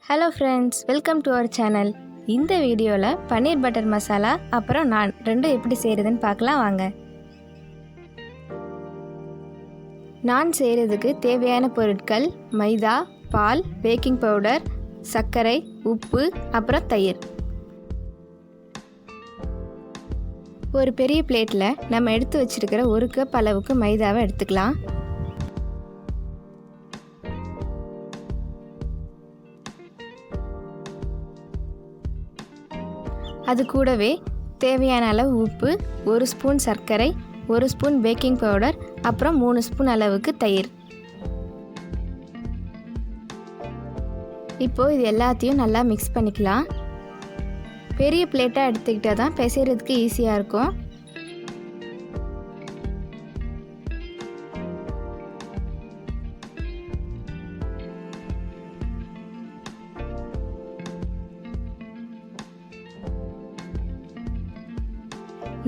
Hello friends, welcome to our channel. இந்த வீடியோவில் பன்னீர் butter masala அப்புறம் நான் ரெண்டும் எப்படி செய்கிறதுன்னு பார்க்கலாம் வாங்க. நான் செய்கிறதுக்கு தேவையான பொருட்கள் மைதா, பால், பேக்கிங் பவுடர், சர்க்கரை, உப்பு, அப்புறம் தயிர். ஒரு பெரிய பிளேட்டில் நம்ம எடுத்து வச்சிருக்கிற 1 கப் அளவுக்கு மைதாவை எடுத்துக்கலாம். அது கூடவே தேவையான அளவு உப்பு, 1 ஸ்பூன் சர்க்கரை, 1 ஸ்பூன் பேக்கிங் பவுடர், அப்புறம் 3 ஸ்பூன் அளவுக்கு தயிர். இப்போது இது எல்லாத்தையும் நல்லா மிக்ஸ் பண்ணிக்கலாம். பெரிய பிளேட்டாக எடுத்துக்கிட்டால் தான் பிசைறதுக்கு ஈஸியாக இருக்கும்.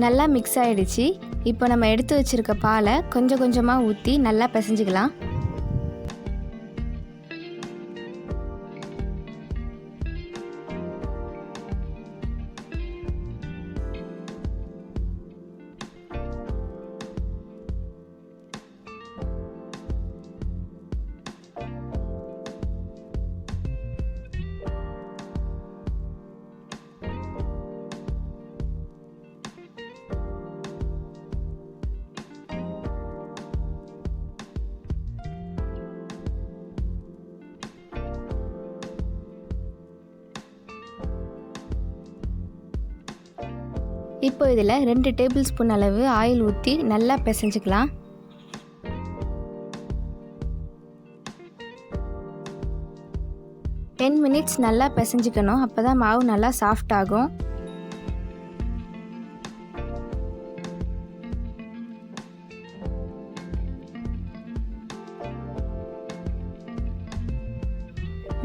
நல்லா மிக்ஸ் ஆகிடுச்சு. இப்போ நம்ம எடுத்து வச்சுருக்க பாலை கொஞ்சம் கொஞ்சமாக ஊற்றி நல்லா பிசைஞ்சிக்கலாம். இப்போ இதில் 2 டேபிள் ஸ்பூன் அளவு ஆயில் ஊற்றி நல்லா பிசைஞ்சிக்கலாம். டென் மினிட்ஸ் நல்லா பிசைஞ்சிக்கணும். அப்போ தான் மாவு நல்லா சாஃப்ட் ஆகும்.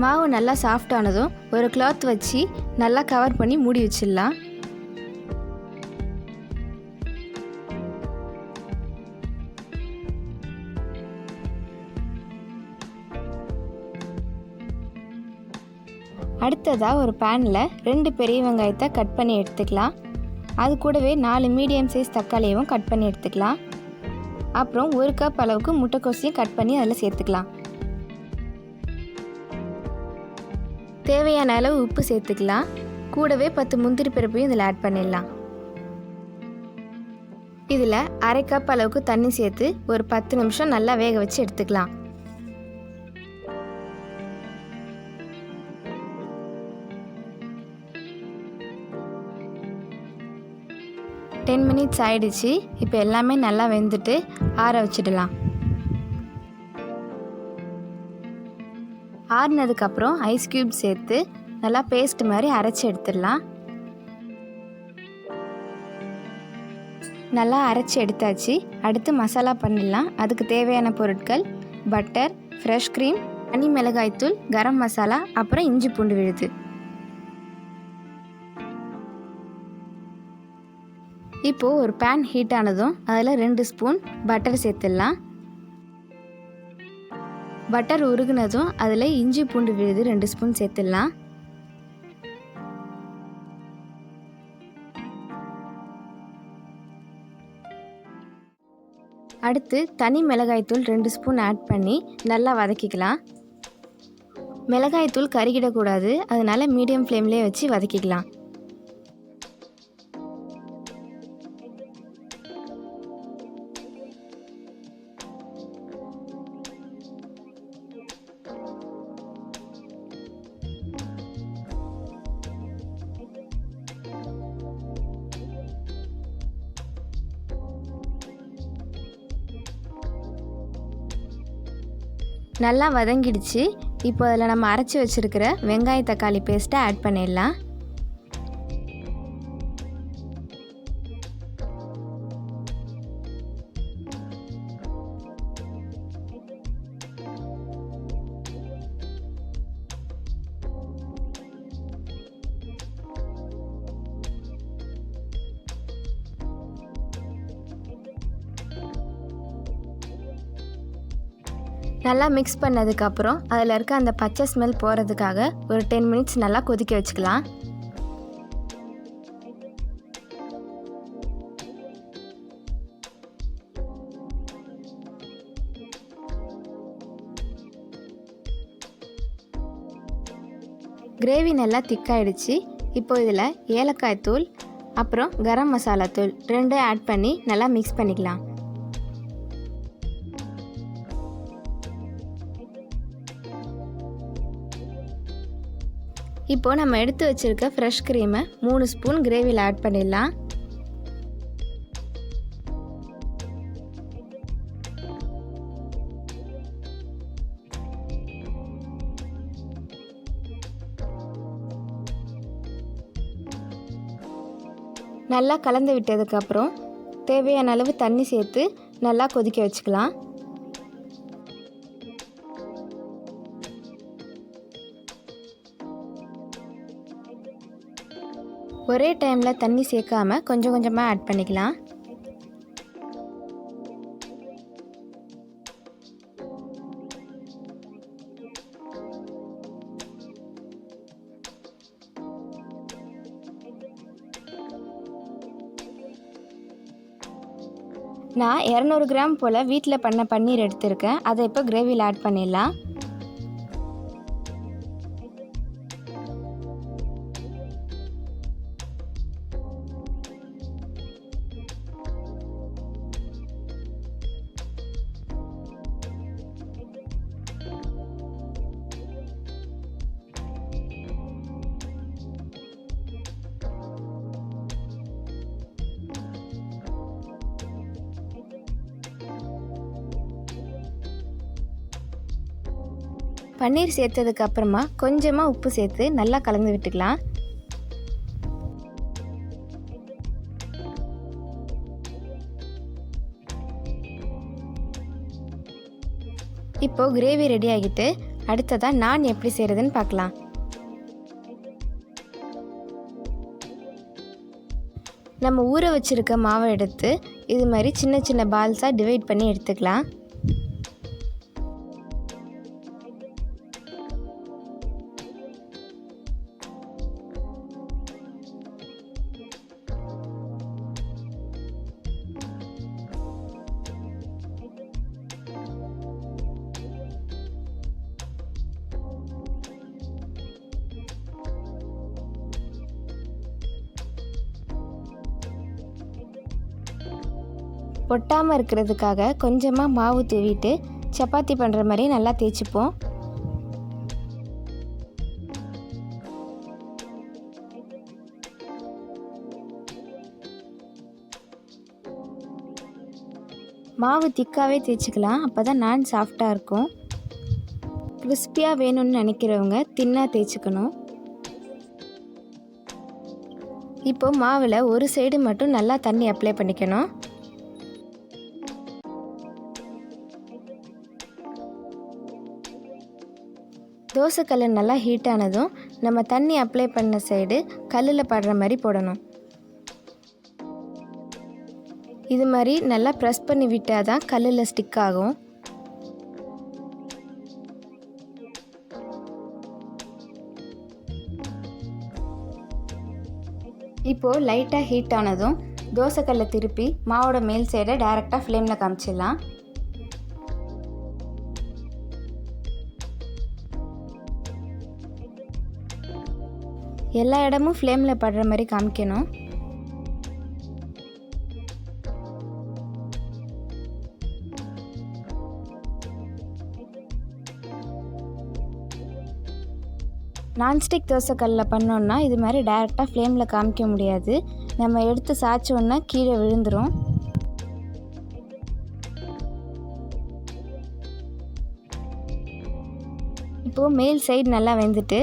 மாவு நல்லா சாஃப்ட் ஆனதும் ஒரு கிளாத் வச்சு நல்லா கவர் பண்ணி மூடி வச்சிடலாம். அடுத்ததாக ஒரு பேனில் 2 பெரிய வெங்காயத்தை கட் பண்ணி எடுத்துக்கலாம். அது கூடவே 4 மீடியம் சைஸ் தக்காளியவும் கட் பண்ணி எடுத்துக்கலாம். அப்புறம் 1 கப் அளவுக்கு முட்டைக்கோசையும் கட் பண்ணி அதில் சேர்த்துக்கலாம். தேவையான அளவு உப்பு சேர்த்துக்கலாம். கூடவே 10 முந்திரி பருப்பையும் இதில் ஆட் பண்ணிடலாம். இதில் அரை கப் அளவுக்கு தண்ணி சேர்த்து ஒரு 10 நிமிஷம் நல்லா வேக வச்சு எடுத்துக்கலாம். டென் மினிட்ஸ் ஆயிடுச்சு. இப்போ எல்லாமே நல்லா வெந்துட்டு ஆற வச்சிடலாம். ஆறினதுக்கப்புறம் ஐஸ் க்யூப் சேர்த்து நல்லா பேஸ்ட் மாதிரி அரைச்சி எடுத்துடலாம். நல்லா அரைச்சி எடுத்தாச்சு. அடுத்து மசாலா பண்ணிடலாம். அதுக்கு தேவையான பொருட்கள் பட்டர், ஃப்ரெஷ் க்ரீம், தனி மிளகாய்த்தூள், கரம் மசாலா, அப்புறம் இஞ்சி பூண்டு விழுது. இப்போது ஒரு பேன் ஹீட் ஆனதும் அதில் 2 ஸ்பூன் பட்டர் சேர்த்துடலாம். பட்டர் உருகுனதும் அதில் இஞ்சி பூண்டு விழுது 2 ஸ்பூன் சேர்த்துடலாம். அடுத்து தனி மிளகாய்த்தூள் 2 ஸ்பூன் ஆட் பண்ணி நல்லா வதக்கிக்கலாம். மிளகாய்த்தூள் கருகிடக்கூடாது, அதனால மீடியம் ஃப்ளேம்லேயே வச்சு வதக்கிக்கலாம். நல்லா வதங்கிடுச்சு. இப்போ அதில் நம்ம அரைச்சி வச்சுருக்கிற வெங்காய தக்காளி பேஸ்ட்டை ஆட் பண்ணிடலாம். நல்லா மிக்ஸ் பண்ணதுக்கப்புறம் அதில் இருக்க அந்த பச்சை ஸ்மெல் போகிறதுக்காக ஒரு 10 மினிட்ஸ் நல்லா கொதிக்க வச்சுக்கலாம். கிரேவி நல்லா திக்காயிடுச்சு. இப்போ இதில் ஏலக்காய் தூள் அப்புறம் கரம் மசாலா தூள் 2 ஆட் பண்ணி நல்லா மிக்ஸ் பண்ணிக்கலாம். இப்போ நம்ம எடுத்து வச்சிருக்க ஃப்ரெஷ் க்ரீமை 3 ஸ்பூன் கிரேவியில் ஆட் பண்ணிடலாம். நல்லா கலந்து விட்டதுக்கப்புறம் தேவையான அளவு தண்ணி சேர்த்து நல்லா கொதிக்க வச்சுக்கலாம். ஒரே டைமில் தண்ணி சேர்க்காம கொஞ்சம் கொஞ்சமாக ஆட் பண்ணிக்கலாம். நான் 200 கிராம் போல் வீட்டில் பண்ண பன்னீர் எடுத்திருக்கேன். அதை இப்போ கிரேவியில் ஆட் பண்ணிடலாம். பன்னீர் சேர்த்ததுக்கு அப்புறமா கொஞ்சமாக உப்பு சேர்த்து நல்லா கலந்து விட்டுக்கலாம். இப்போ கிரேவி ரெடி ஆகிட்டு அடுத்ததாக நான் எப்படி செய்கிறதுன்னு பார்க்கலாம். நம்ம ஊற வச்சுருக்க மாவை எடுத்து இது மாதிரி சின்ன சின்ன பால்ஸாக டிவைட் பண்ணி எடுத்துக்கலாம். ஒட்டாமல் இருக்கிறதுக்காக கொஞ்சமாக மாவு தூவிட்டு சப்பாத்தி பண்ணுற மாதிரி நல்லா தேய்ச்சிப்போம். மாவு திக்காகவே தேய்ச்சிக்கலாம், அப்போ தான் நான் சாஃப்டாக இருக்கும். கிறிஸ்பியாக வேணும்னு நினைக்கிறவங்க தின்னாக தேய்ச்சிக்கணும். இப்போ மாவில் ஒரு சைடு மட்டும் நல்லா தண்ணி அப்ளை பண்ணிக்கணும். தோசைக்கல் நல்லா ஹீட் ஆனதும் நம்ம தண்ணி அப்ளை பண்ண சைடு கல்லில் படுற மாதிரி போடணும். இது மாதிரி நல்லா ப்ரெஸ் பண்ணி விட்டால் தான் கல்லில் ஸ்டிக் ஆகும். இப்போது லைட்டாக ஹீட் ஆனதும் தோசைக்கல்லை திருப்பி மாவோட மேல் சைடை டைரெக்டாக ஃப்ளேமில் காமிச்சிடலாம். எல்லா இடமும் ஃப்ளேமில் படுற மாதிரி காமிக்கணும். நான்ஸ்டிக் தோசைக்கல்லில் பண்ணோன்னா இது மாதிரி டைரெக்டாக ஃப்ளேமில் காமிக்க முடியாது. நம்ம எடுத்து சாய்ச்சோன்னா கீழே விழுந்துடும். இப்போது மேல் சைடு நல்லா வெந்துட்டு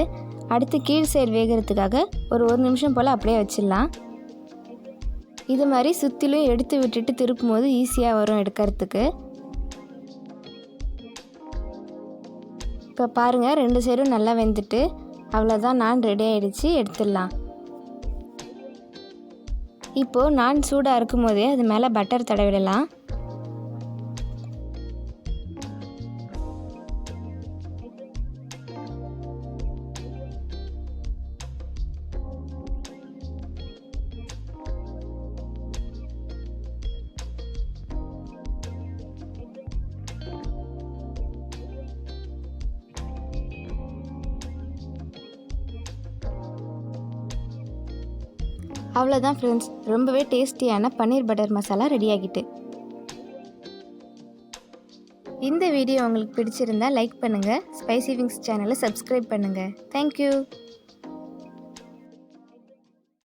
அடுத்து கீழ் சைடு வேகிறதுக்காக ஒரு 1 நிமிஷம் போல் அப்படியே வச்சிடலாம். இது மாதிரி சுற்றிலும் எடுத்து விட்டுட்டு திருப்பும் போது ஈஸியாக வரும் எடுக்கிறதுக்கு. இப்போ பாருங்கள், 2 சைடும் நல்லா வெந்துட்டு அவ்வளோதான், நான் ரெடி ஆகிடுச்சு, எடுத்துடலாம். இப்போது நான் சூடாக இருக்கும் போதே அது மேலே பட்டர் தடவிடலாம். அவ்வளோதான் ஃப்ரெண்ட்ஸ், ரொம்பவே டேஸ்டியான பன்னீர் பட்டர் மசாலா ரெடி ஆகிட்டு. இந்த வீடியோ உங்களுக்கு பிடிச்சிருந்தா லைக் பண்ணுங்கள், ஸ்பைசி விங்ஸ் சேனலை சப்ஸ்கிரைப் பண்ணுங்கள். தேங்க்யூ.